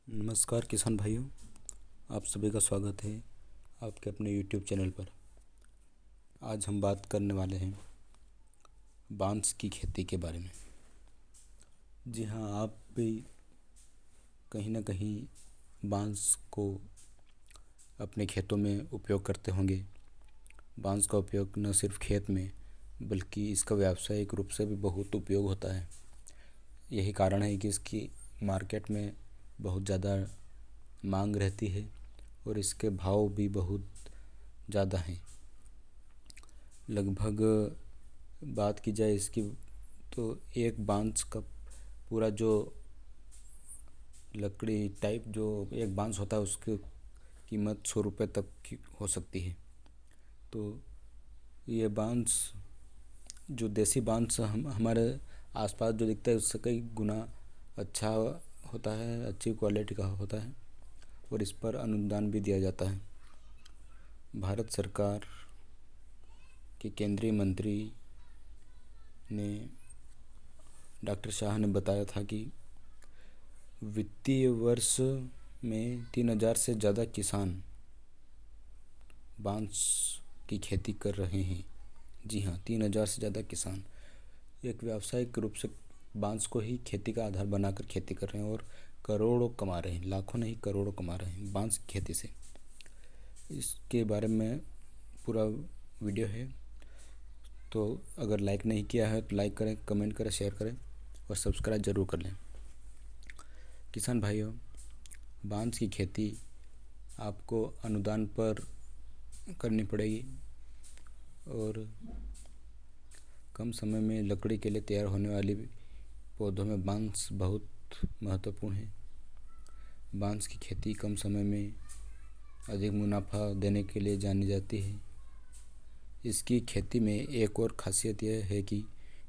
नमस्कार किसान भाइयों, आप सभी का स्वागत है आपके अपने YouTube चैनल पर। आज हम बात करने वाले हैं बांस की खेती के बारे में। जी हाँ, आप भी कहीं ना कहीं बांस को अपने खेतों में उपयोग करते होंगे। बांस का उपयोग न सिर्फ खेत में बल्कि इसका व्यावसायिक रूप से भी बहुत उपयोग होता है। यही कारण है कि इसकी मार्केट में बहुत ज़्यादा मांग रहती है और इसके भाव भी बहुत ज़्यादा हैं। लगभग बात की जाए इसकी तो एक बांस का पूरा जो लकड़ी टाइप जो एक बांस होता है उसकी कीमत 100 रुपये तक की हो सकती है। तो ये बांस जो देसी बांस हमारे आसपास जो दिखता है उससे कई गुना अच्छा होता है, अच्छी क्वालिटी का होता है और इस पर अनुदान भी दिया जाता है। भारत सरकार के केंद्रीय मंत्री ने डॉक्टर शाह ने बताया था कि वित्तीय वर्ष में 3,000 से ज़्यादा किसान बांस की खेती कर रहे हैं। जी हाँ, 3,000 से ज़्यादा किसान एक व्यावसायिक रूप से बांस को ही खेती का आधार बनाकर खेती कर रहे हैं और करोड़ों कमा रहे हैं, लाखों नहीं करोड़ों कमा रहे हैं बांस की खेती से। इसके बारे में पूरा वीडियो है, तो अगर लाइक नहीं किया है तो लाइक करें, कमेंट करें, शेयर करें और सब्सक्राइब ज़रूर कर लें। किसान भाइयों, बांस की खेती आपको अनुदान पर करनी पड़ेगी और कम समय में लकड़ी के लिए तैयार होने वाली पौधों में बांस बहुत महत्वपूर्ण है। बांस की खेती कम समय में अधिक मुनाफा देने के लिए जानी जाती है। इसकी खेती में एक और खासियत यह है कि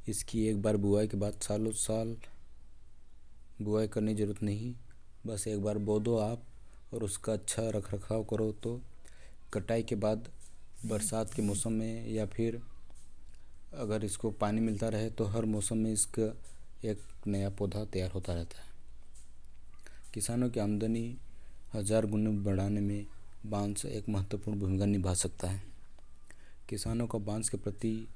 इसकी एक बार बुआई के बाद सालों साल बुआई करने की ज़रूरत नहीं, बस एक बार बो दो आप और उसका अच्छा रख रखाव करो तो कटाई के बाद बरसात के मौसम में या फिर अगर इसको पानी मिलता रहे तो हर मौसम में इसका एक नया पौधा तैयार होता रहता है। किसानों की आमदनी 1000 गुना बढ़ाने में बांस एक महत्वपूर्ण भूमिका निभा सकता है। किसानों का बांस के प्रति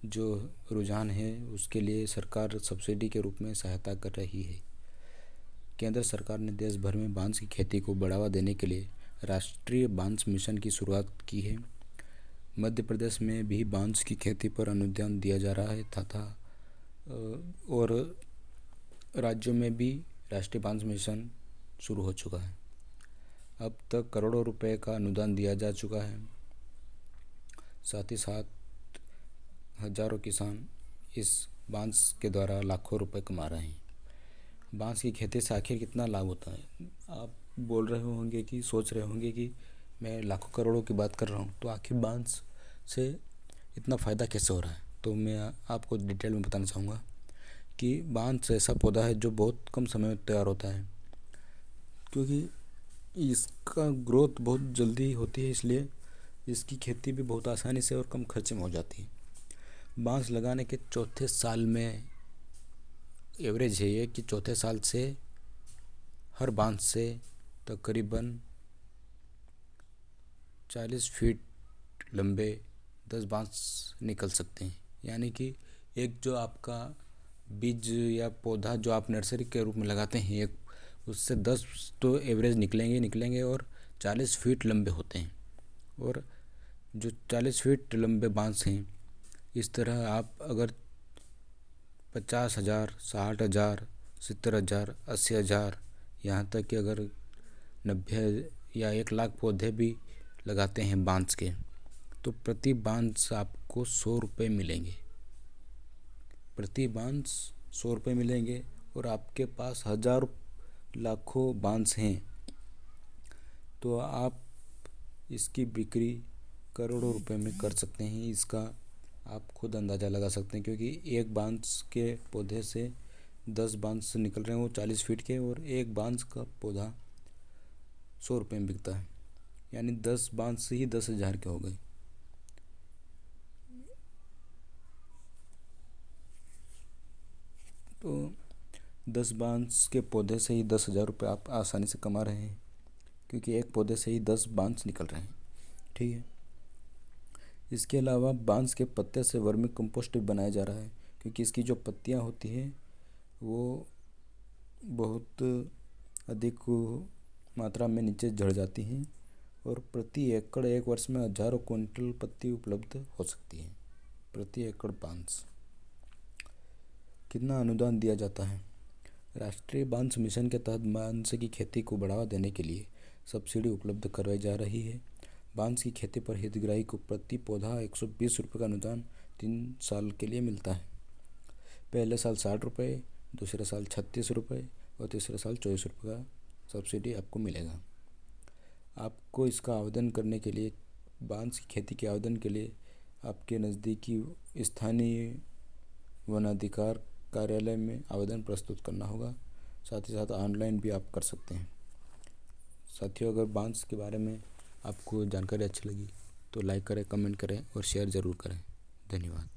जो रुझान है उसके लिए सरकार सब्सिडी के रूप में सहायता कर रही है। केंद्र सरकार ने देश भर में बांस की खेती को बढ़ावा देने के लिए राष्ट्रीय बांस मिशन की शुरुआत की है। मध्य प्रदेश में भी बांस की खेती पर अनुदान दिया जा रहा है तथा और राज्यों में भी राष्ट्रीय बांस मिशन शुरू हो चुका है। अब तक करोड़ों रुपए का अनुदान दिया जा चुका है। साथ ही साथ हजारों किसान इस बांस के द्वारा लाखों रुपए कमा रहे हैं। बांस की खेती से आखिर कितना लाभ होता है? आप बोल रहे होंगे कि सोच रहे होंगे कि मैं लाखों करोड़ों की बात कर रहा हूँ, तो आखिर बांस से इतना फ़ायदा कैसे हो रहा है? तो मैं आपको डिटेल में बताना चाहूँगा कि बांस ऐसा पौधा है जो बहुत कम समय में तैयार होता है, क्योंकि इसका ग्रोथ बहुत जल्दी होती है, इसलिए इसकी खेती भी बहुत आसानी से और कम खर्चे में हो जाती है। बांस लगाने के चौथे साल में एवरेज है ये कि चौथे साल से हर बांस से तकरीबन 40 फीट लंबे 10 बांस निकल सकते हैं। यानी कि एक जो आपका बीज या पौधा जो आप नर्सरी के रूप में लगाते हैं एक, उससे 10 तो एवरेज निकलेंगे और 40 फीट लंबे होते हैं। और जो 40 फीट लंबे बांस हैं, इस तरह आप अगर 50,000, 60,000, 70,000, 80,000, यहाँ तक कि अगर 90 या 1 लाख पौधे भी लगाते हैं बांस के, तो प्रति बांस आपको 100 रुपये मिलेंगे। प्रति बांस 100 रुपये मिलेंगे और आपके पास हजारों लाखों बांस हैं तो आप इसकी बिक्री करोड़ों रुपए में कर सकते हैं। इसका आप खुद अंदाज़ा लगा सकते हैं, क्योंकि एक बांस के पौधे से 10 बांस निकल रहे हैं वो 40 फीट के, और एक बांस का पौधा 100 रुपये में बिकता है। यानी 10 बांस ही 10,000 के हो गए। तो 10 बांस के पौधे से ही 10,000 रुपये आप आसानी से कमा रहे हैं, क्योंकि एक पौधे से ही 10 बांस निकल रहे हैं। ठीक है। इसके अलावा बांस के पत्ते से वर्मी कंपोस्ट भी बनाया जा रहा है, क्योंकि इसकी जो पत्तियां होती हैं वो बहुत अधिक मात्रा में नीचे झड़ जाती हैं और प्रति एकड़ एक वर्ष में हजारों क्विंटल पत्ती उपलब्ध हो सकती है। प्रति एकड़ बांस। कितना अनुदान दिया जाता है? राष्ट्रीय बांस मिशन के तहत बांस की खेती को बढ़ावा देने के लिए सब्सिडी उपलब्ध करवाई जा रही है। बांस की खेती पर हितग्राही को प्रति पौधा 120 रुपये का अनुदान 3 साल के लिए मिलता है। पहले साल 60 रुपये, दूसरे साल 36 रुपये और तीसरे साल 24 रुपये का सब्सिडी आपको मिलेगा। आपको इसका आवेदन करने के लिए, बांस की खेती के आवेदन के लिए आपके नज़दीकी स्थानीय वनाधिकार कार्यालय में आवेदन प्रस्तुत करना होगा। साथ ही साथ ऑनलाइन भी आप कर सकते हैं। साथियों, अगर बांस के बारे में आपको जानकारी अच्छी लगी तो लाइक करें, कमेंट करें और शेयर ज़रूर करें। धन्यवाद।